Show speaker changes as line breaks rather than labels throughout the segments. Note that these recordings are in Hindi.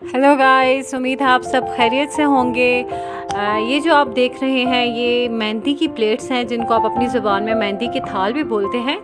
हेलो गाइस, उम्मीद है आप सब खैरियत से होंगे। ये जो आप देख रहे हैं ये मेहंदी की प्लेट्स हैं जिनको आप अपनी ज़ुबान में मेहंदी की थाल भी बोलते हैं।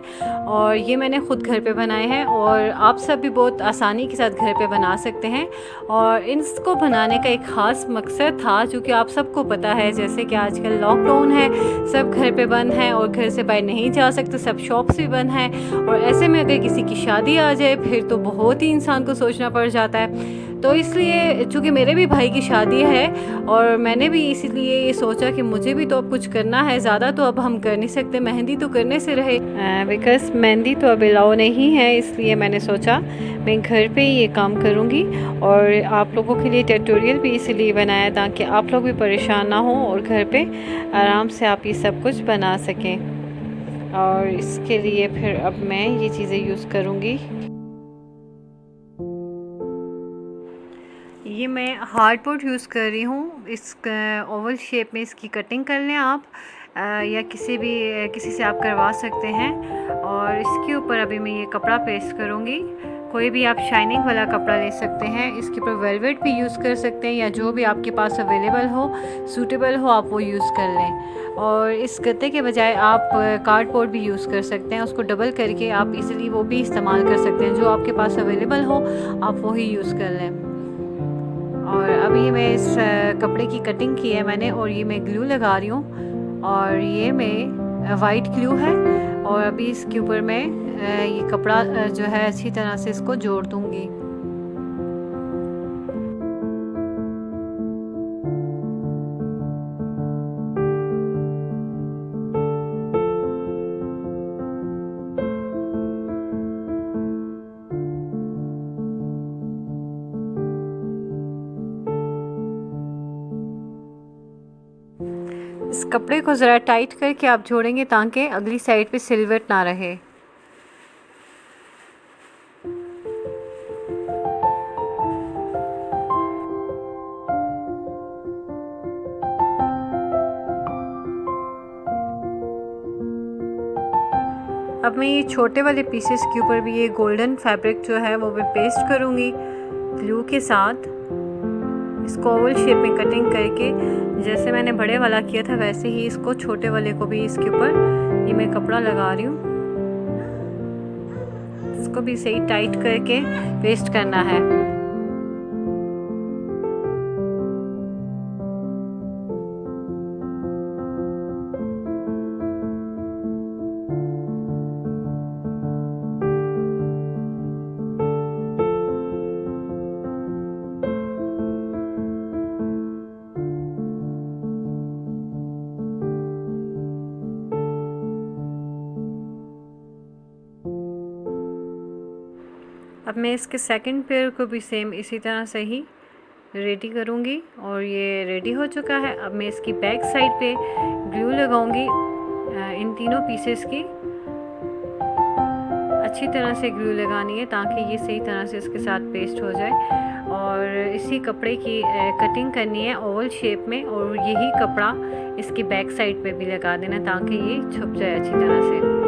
और ये मैंने ख़ुद घर पे बनाए हैं और आप सब भी बहुत आसानी के साथ घर पे बना सकते हैं। और इसको बनाने का एक ख़ास मकसद था, क्योंकि आप सबको पता है जैसे कि आजकल लॉकडाउन है, सब घर पे बंद हैं और घर से बाहर नहीं जा सकते, सब शॉप्स भी बंद हैं। और ऐसे में अगर किसी की शादी आ जाए फिर तो बहुत ही इंसान को सोचना पड़ जाता है। तो इसलिए चूँकि मेरे भी भाई की शादी है और मैंने भी इसीलिए ये सोचा कि मुझे भी तो अब कुछ करना है, ज़्यादा तो अब हम कर नहीं सकते, मेहंदी तो करने से रहे। बिकॉज़ मेहंदी तो अब अलाउ नहीं है, इसलिए मैंने सोचा मैं घर पे ही ये काम करूँगी। और आप लोगों के लिए ट्यूटोरियल भी इसीलिए बनाया ताकि आप लोग भी परेशान ना हो और घर पे आराम से आप ये सब कुछ बना सकें। और इसके लिए फिर अब मैं ये चीज़ें यूज़ करूँगी। ये मैं हार्डबोर्ड यूज़ कर रही हूँ। इस ओवल शेप में इसकी कटिंग कर लें आप, या किसी से आप करवा सकते हैं। और इसके ऊपर अभी मैं ये कपड़ा पेस्ट करूँगी। कोई भी आप शाइनिंग वाला कपड़ा ले सकते हैं, इसके ऊपर वेलवेट भी यूज़ कर सकते हैं, या जो भी आपके पास अवेलेबल हो, सूटेबल हो, आप वो यूज़ कर लें। और इस गत्ते के बजाय आप कार्डबोर्ड भी यूज़ कर सकते हैं, उसको डबल करके आप इजीली वो भी इस्तेमाल कर सकते हैं। जो आपके पास अवेलेबल हो आप वही यूज़ कर लें। और अभी मैं इस कपड़े की कटिंग की है मैंने, और ये मैं ग्लू लगा रही हूँ। और ये मैं वाइट ग्लू है, और अभी इसके ऊपर मैं ये कपड़ा जो है अच्छी तरह से इसको जोड़ दूँगी। इस कपड़े को ज़रा टाइट करके आप जोड़ेंगे ताकि अगली साइड पे सिलवट ना रहे। अब मैं ये छोटे वाले पीसेस के ऊपर भी ये गोल्डन फैब्रिक जो है वो मैं पेस्ट करूँगी ग्लू के साथ। इसको ओवल शेप में कटिंग करके जैसे मैंने बड़े वाला किया था वैसे ही इसको छोटे वाले को भी इसके ऊपर ये मैं कपड़ा लगा रही हूँ। इसको भी सही टाइट करके पेस्ट करना है। अब मैं इसके सेकंड पेयर को भी सेम इसी तरह से ही रेडी करूँगी। और ये रेडी हो चुका है। अब मैं इसकी बैक साइड पे ग्लू लगाऊंगी इन तीनों पीसेस की। अच्छी तरह से ग्लू लगानी है ताकि ये सही तरह से इसके साथ पेस्ट हो जाए। और इसी कपड़े की कटिंग करनी है ओवल शेप में, और यही कपड़ा इसकी बैक साइड पे भी लगा देना ताकि ये छुप जाए अच्छी तरह से।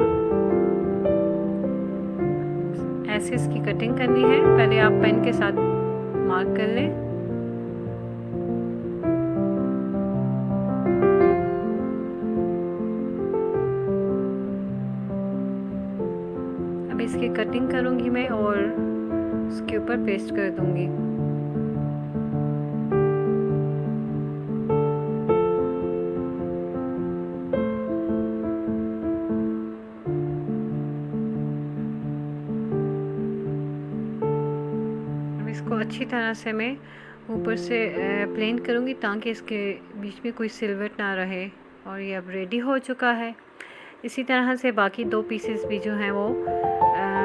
ऐसे इसकी कटिंग करनी है। पहले आप पेन के साथ मार्क कर लें। अब इसकी कटिंग करूंगी मैं और उसके ऊपर पेस्ट कर दूंगी। इसको अच्छी तरह से मैं ऊपर से प्लेन करूँगी ताकि इसके बीच में कोई सिलवट ना रहे। और ये अब रेडी हो चुका है। इसी तरह से बाकी दो पीसेस भी जो हैं वो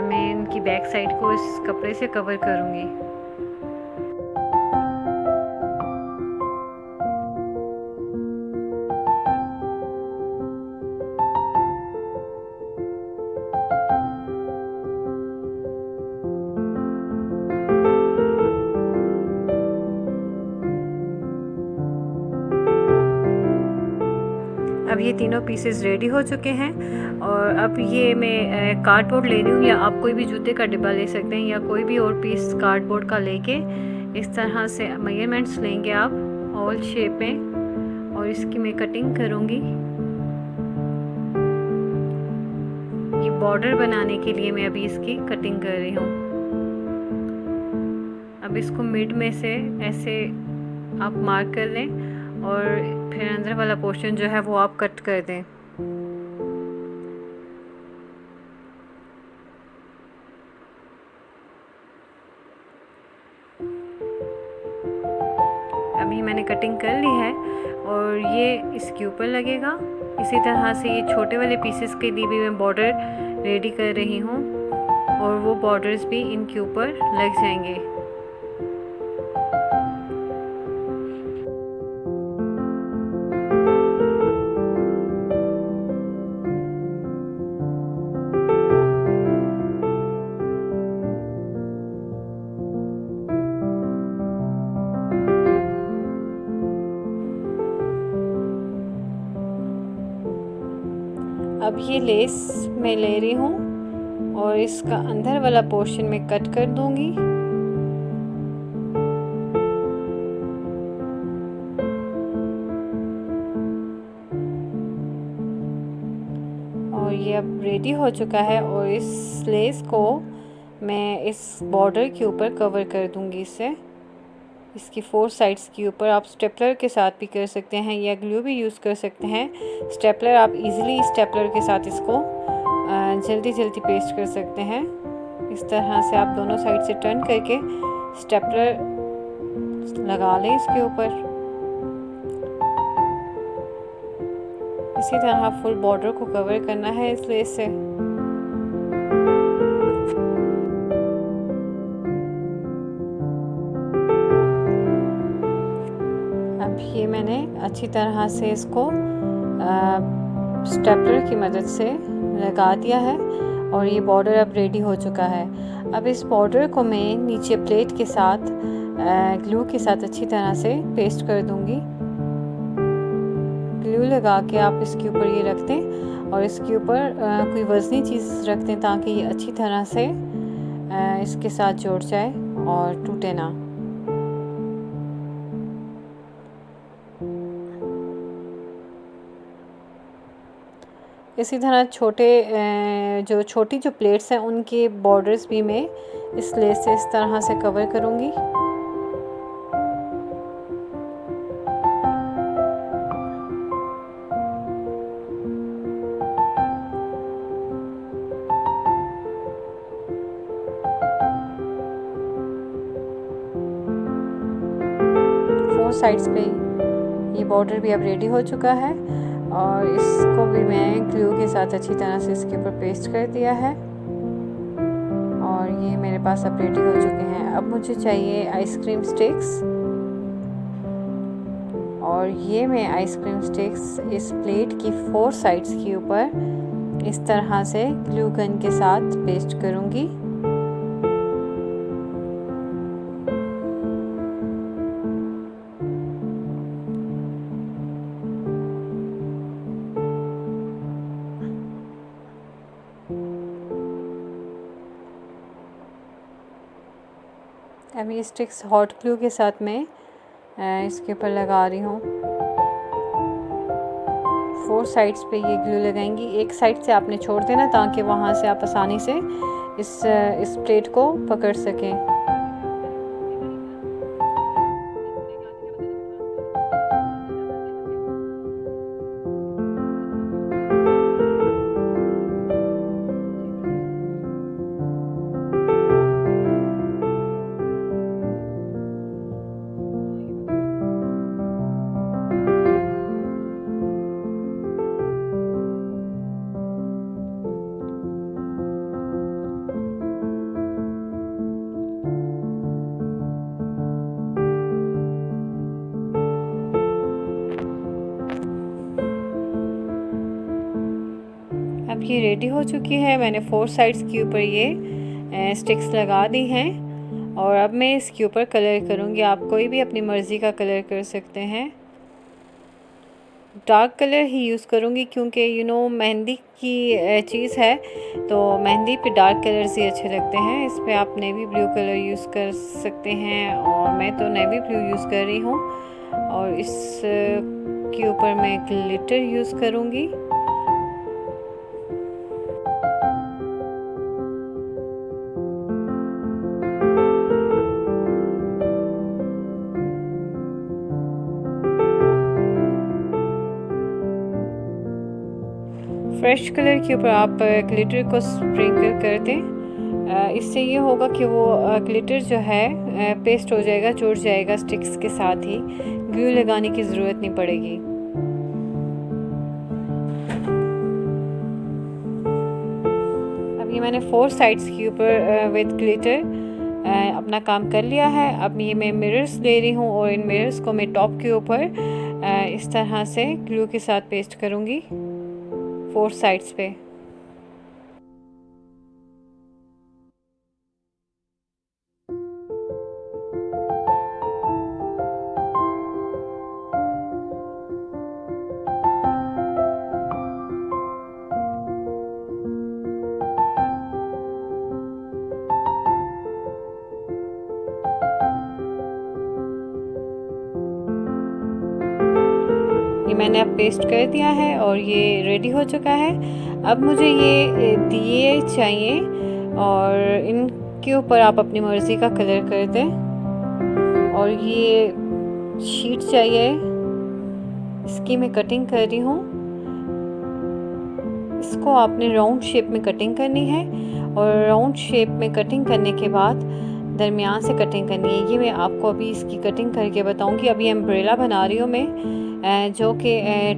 मैं इनकी बैक साइड को इस कपड़े से कवर करूँगी। अब ये तीनों पीसेस रेडी हो चुके हैं। और अब ये मैं कार्डबोर्ड ले रही हूँ, या आप कोई भी जूते का डिब्बा ले सकते हैं, या कोई भी और पीस कार्डबोर्ड का लेके इस तरह से मेजरमेंट्स लेंगे आप ओवल शेप में और इसकी मैं कटिंग करूँगी। ये बॉर्डर बनाने के लिए मैं अभी इसकी कटिंग कर रही हूँ। अब इसको मिड में से ऐसे आप मार्क कर लें और फिर अंदर वाला पोर्शन जो है वो आप कट कर दें। अभी मैंने कटिंग कर ली है और ये इसके ऊपर लगेगा। इसी तरह से ये छोटे वाले पीसेस के लिए भी मैं बॉर्डर रेडी कर रही हूँ और वो बॉर्डर्स भी इनके ऊपर लग जाएंगे। अब ये लेस मैं ले रही हूँ और इसका अंदर वाला पोर्शन में कट कर दूंगी। और ये अब रेडी हो चुका है और इस लेस को मैं इस बॉर्डर के ऊपर कवर कर दूंगी। इसकी 4 साइड्स के ऊपर आप स्टेपलर के साथ भी कर सकते हैं या ग्लू भी यूज़ कर सकते हैं। स्टेपलर आप इजीली स्टेपलर के साथ इसको जल्दी पेस्ट कर सकते हैं। इस तरह से आप दोनों साइड से टर्न करके स्टेपलर लगा लें इसके ऊपर। इसी तरह फुल बॉर्डर को कवर करना है इस लेस से। अब ये मैंने अच्छी तरह से इसको स्टेपलर की मदद से लगा दिया है और ये बॉर्डर अब रेडी हो चुका है। अब इस बॉर्डर को मैं नीचे प्लेट के साथ ग्लू के साथ अच्छी तरह से पेस्ट कर दूंगी। ग्लू लगा के आप इसके ऊपर ये रख दें और इसके ऊपर कोई वज़नी चीज़ रख दें ताकि ये अच्छी तरह से इसके साथ जुड़ जाए और टूटे ना। इसी तरह छोटी जो प्लेट्स हैं उनके बॉर्डर्स भी मैं इस लेस से इस तरह से कवर करूँगी। साइड्स पे ये बॉर्डर भी अब रेडी हो चुका है और इसको भी मैं ग्लू के साथ अच्छी तरह से इसके ऊपर पेस्ट कर दिया है और ये मेरे पास अब रेडी हो चुके हैं। अब मुझे चाहिए आइसक्रीम स्टिक्स और ये मैं आइसक्रीम स्टिक्स इस प्लेट की 4 साइड्स के ऊपर इस तरह से ग्लू गन के साथ पेस्ट करूँगी। अब ये स्टिक्स हॉट ग्लू के साथ मैं इसके ऊपर लगा रही हूँ। 4 साइड्स पे ये ग्लू लगाएंगी। एक साइड से आपने छोड़ देना ताकि वहाँ से आप आसानी से इस प्लेट को पकड़ सकें। अब ये रेडी हो चुकी है। मैंने 4 साइड्स के ऊपर ये स्टिक्स लगा दी हैं और अब मैं इसके ऊपर कलर करूँगी। आप कोई भी अपनी मर्ज़ी का कलर कर सकते हैं। डार्क कलर ही यूज़ करूँगी क्योंकि मेहंदी की चीज़ है, तो मेहंदी पे डार्क कलर्स ही अच्छे लगते हैं। इस पे आप नेवी ब्लू कलर यूज़ कर सकते हैं और मैं तो नेवी ब्लू यूज़ कर रही हूँ। और इस के ऊपर मैं ग्लिटर यूज़ करूँगी। फ्रेश कलर के ऊपर आप ग्लिटर को स्प्रिंकल कर दें। इससे ये होगा कि वो ग्लिटर जो है पेस्ट हो जाएगा, जुड़ जाएगा स्टिक्स के साथ ही, ग्लू लगाने की ज़रूरत नहीं पड़ेगी। अब ये मैंने 4 साइड्स के ऊपर विद ग्लिटर अपना काम कर लिया है। अब ये मैं मिरर्स ले रही हूँ और इन मिरर्स को मैं टॉप के ऊपर इस तरह से ग्लू के साथ पेस्ट करूँगी 4 साइड्स पे। ये मैंने अब पेस्ट कर दिया है और ये रेडी हो चुका है। अब मुझे ये दिए चाहिए और इनके ऊपर आप अपनी मर्ज़ी का कलर कर दें। और ये शीट चाहिए, इसकी मैं कटिंग कर रही हूँ। इसको आपने राउंड शेप में कटिंग करनी है और राउंड शेप में कटिंग करने के बाद दरमियान से कटिंग करनी है। ये मैं आपको अभी इसकी कटिंग करके बताऊंगी। अभी अम्ब्रेला बना रही हूँ मैं, जो कि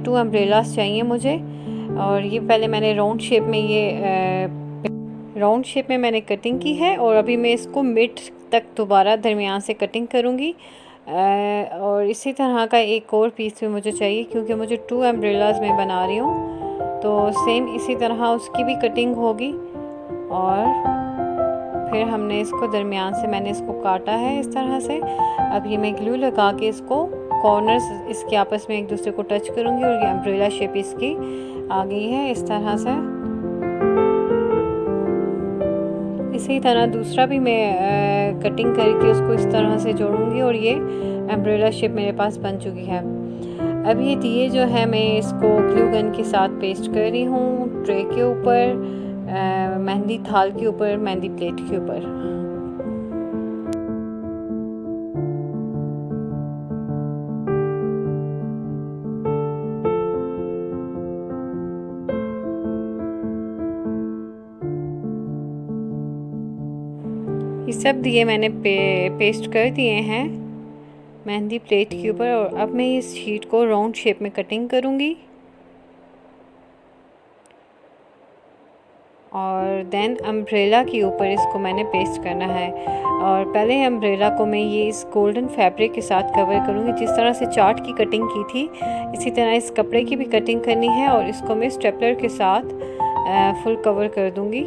2 अम्ब्रेलास चाहिए मुझे। और ये पहले मैंने राउंड शेप में मैंने कटिंग की है और अभी मैं इसको मिड तक दोबारा दरमियान से कटिंग करूँगी। और इसी तरह का एक और पीस भी मुझे चाहिए क्योंकि मुझे 2 अम्ब्रेलास मैं बना रही हूँ, तो सेम इसी तरह उसकी भी कटिंग होगी। और फिर हमने इसको दरमियान से मैंने इसको काटा है इस तरह से। अब ये मैं ग्लू लगा के इसको कॉर्नर्स इसके आपस में एक दूसरे को टच करूँगी और ये अम्ब्रेला शेप इसकी आ गई है इस तरह से। इसी तरह दूसरा भी मैं कटिंग करके उसको इस तरह से जोड़ूंगी और ये अम्ब्रेला शेप मेरे पास बन चुकी है। अब ये दिए जो है मैं इसको ग्लू गन के साथ पेस्ट कर रही हूँ ट्रे के ऊपर, मेहंदी थाल के ऊपर, मेहंदी प्लेट के ऊपर। ये सब दिए मैंने पेस्ट कर दिए हैं मेहंदी प्लेट के ऊपर और अब मैं इस शीट को राउंड शेप में कटिंग करूँगी और देन अम्ब्रेला के ऊपर इसको मैंने पेस्ट करना है। और पहले अम्ब्रेला को मैं ये इस गोल्डन फैब्रिक के साथ कवर करूँगी। जिस तरह से चार्ट की कटिंग की थी इसी तरह इस कपड़े की भी कटिंग करनी है और इसको मैं स्टेपलर के साथ फुल कवर कर दूँगी।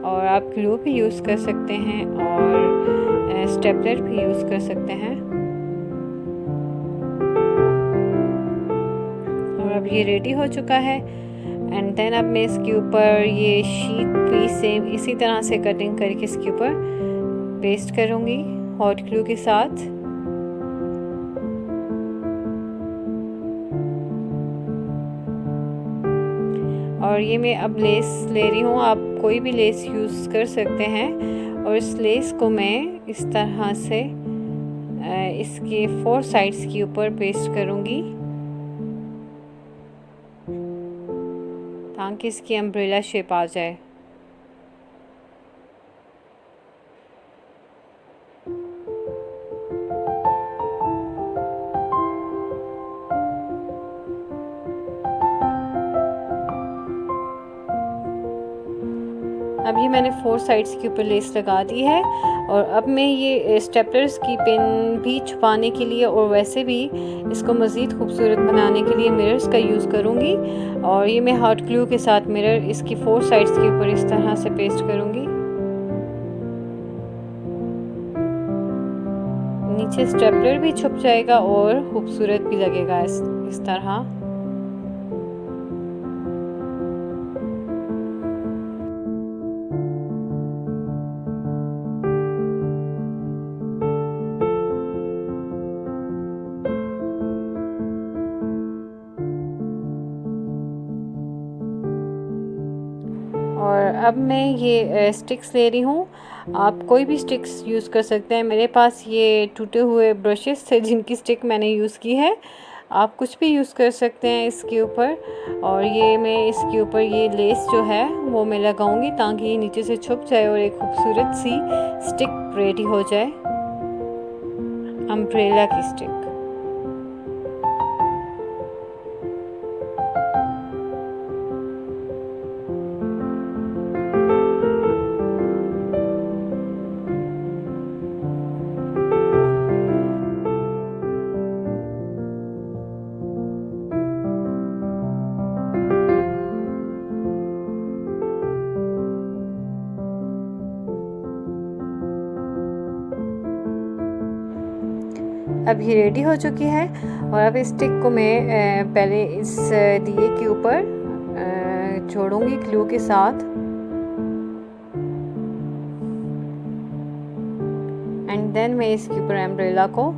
और आप ग्लू भी यूज़ कर सकते हैं और स्टेपलर भी यूज़ कर सकते हैं। और अब ये रेडी हो चुका है। एंड देन अब मैं इसके ऊपर ये शीट भी सेम इसी तरह से कटिंग करके इसके ऊपर पेस्ट करूँगी हॉट ग्लू के साथ। और ये मैं अब लेस ले रही हूँ, आप कोई भी लेस यूज़ कर सकते हैं। और इस लेस को मैं इस तरह से इसके 4 साइड्स के ऊपर पेस्ट करूँगी ताकि इसकी अम्ब्रेला शेप आ जाए। अब ये मैंने 4 साइड्स के ऊपर लेस लगा दी है और अब मैं ये स्टेपलर्स की पिन भी छुपाने के लिए और वैसे भी इसको मज़ीद खूबसूरत बनाने के लिए मिरर्स का यूज़ करूँगी। और ये मैं हॉट ग्लू के साथ मिरर इसकी 4 साइड्स के ऊपर इस तरह से पेस्ट करूँगी। नीचे स्टेपलर भी छुप जाएगा और खूबसूरत भी लगेगा इस तरह। और अब मैं ये स्टिक्स ले रही हूँ। आप कोई भी स्टिक्स यूज़ कर सकते हैं। मेरे पास ये टूटे हुए ब्रशेस थे जिनकी स्टिक मैंने यूज़ की है। आप कुछ भी यूज़ कर सकते हैं इसके ऊपर। और ये मैं इसके ऊपर ये लेस जो है वो मैं लगाऊंगी ताकि ये नीचे से छुप जाए और एक खूबसूरत सी स्टिक रेडी हो जाए, अम्ब्रेला की स्टिक। अब ये रेडी हो चुकी है। और अब इस स्टिक को मैं पहले इस दिए के ऊपर जोड़ूंगी ग्लू के साथ, एंड देन मैं इसके ऊपर अम्ब्रेला को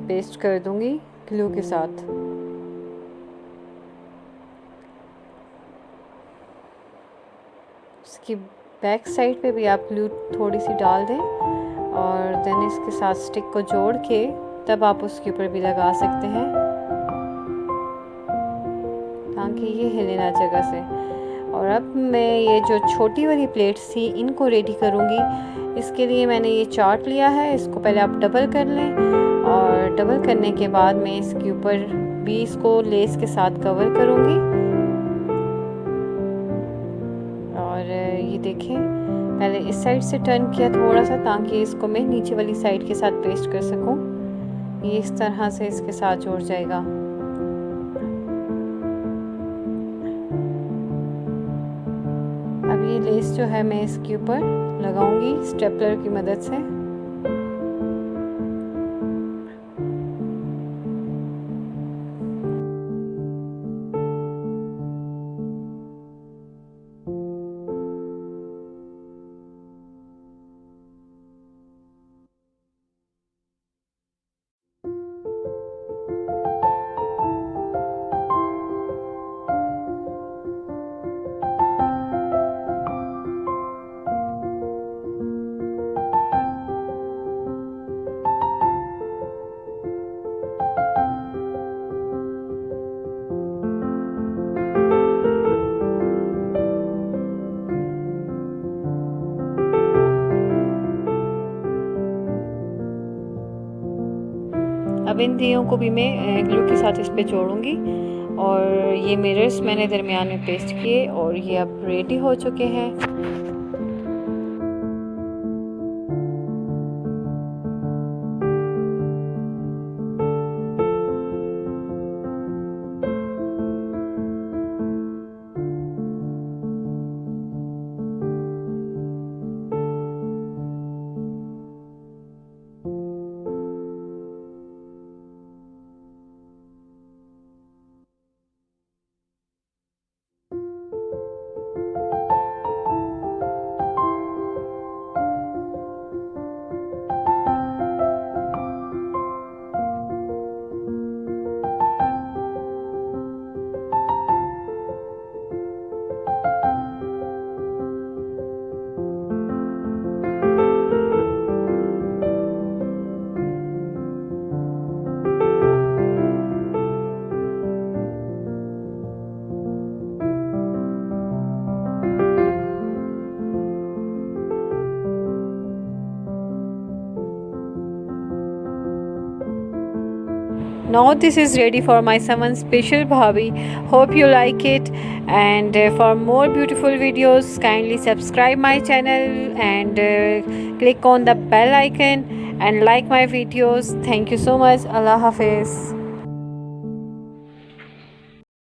पेस्ट कर दूंगी ग्लू के साथ। इसकी बैक साइड पे भी आप ग्लू थोड़ी सी डाल दें और देन इसके साथ स्टिक को जोड़ के तब आप उसके ऊपर भी लगा सकते हैं ताकि ये हिले ना जगह से। और अब मैं ये जो छोटी वाली प्लेट्स थी इनको रेडी करूँगी। इसके लिए मैंने ये चार्ट लिया है, इसको पहले आप डबल कर लें और डबल करने के बाद मैं इसके ऊपर भी इसको लेस के साथ कवर करूँगी। और ये देखें, पहले इस साइड से टर्न किया थोड़ा सा ताकि इसको मैं नीचे वाली साइड के साथ पेस्ट कर सकूँ। ये इस तरह से इसके साथ जुड़ जाएगा। अब ये लेस जो है मैं इसके ऊपर लगाऊंगी स्टेपलर की मदद से। अब इन दियों को भी मैं ग्लू के साथ इस पे जोड़ूंगी। और ये मिरर्स मैंने दरमियान में पेस्ट किए और ये अब रेडी हो चुके हैं। Now this is ready for my someone special bhabhi. Hope you like it, and for more beautiful videos kindly subscribe my channel and click on the bell icon and like my videos. Thank you so much. Allah Hafiz.